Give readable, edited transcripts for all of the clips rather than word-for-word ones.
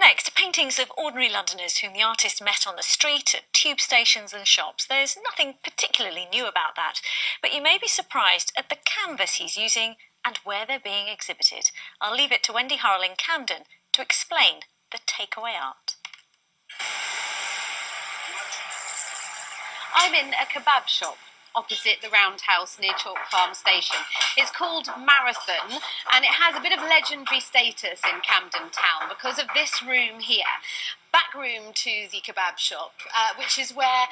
Next, paintings of ordinary Londoners whom the artist met on the street, at tube stations and shops. There's nothing particularly new about that, but you may be surprised at the canvas he's using and where they're being exhibited. I'll leave it to Wendy Hurrell in Camden to explain the takeaway art. I'm in a kebab shop opposite the Roundhouse near Chalk Farm Station. It's called Marathon, and it has a bit of legendary status in Camden Town because of this room here, back room to the kebab shop, which is where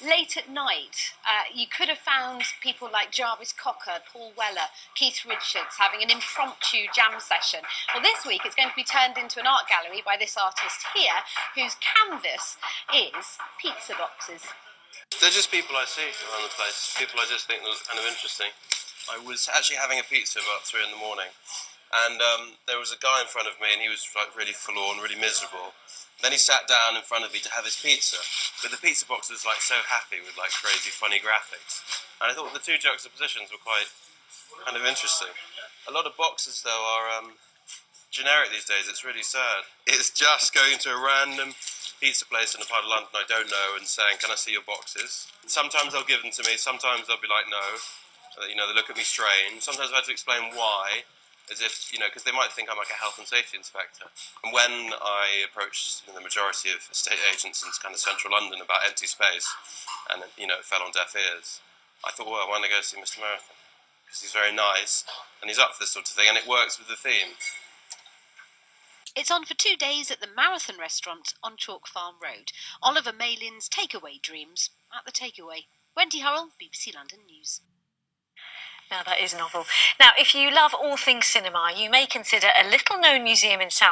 late at night you could have found people like Jarvis Cocker, Paul Weller, Keith Richards having an impromptu jam session. Well, this week it's going to be turned into an art gallery by this artist here, whose canvas is pizza boxes. They're just people I see around the place, people I just think look kind of interesting. I was actually having a pizza about 3 in the morning, and there was a guy in front of me, and he was like really forlorn, really miserable. Then he sat down in front of me to have his pizza, but the pizza box was like so happy with like crazy funny graphics. And I thought the two juxtapositions were quite kind of interesting. A lot of boxes though are generic these days. It's really sad. It's just going to a random pizza place in a part of London I don't know and saying, can I see your boxes? Sometimes they'll give them to me, sometimes they'll be like, no. They look at me strange. Sometimes I've had to explain why, as if, because they might think I'm like a health and safety inspector. And when I approached the majority of estate agents in kind of central London about empty space, and it fell on deaf ears, I thought, well, why don't I go see Mr. Marathon? Because he's very nice, and he's up for this sort of thing, and it works with the theme. It's on for 2 days at the Marathon restaurant on Chalk Farm Road. Oliver Malin's takeaway dreams at the takeaway. Wendy Hurrell, BBC London News. Now that is novel. Now, if you love all things cinema, you may consider a little-known museum in South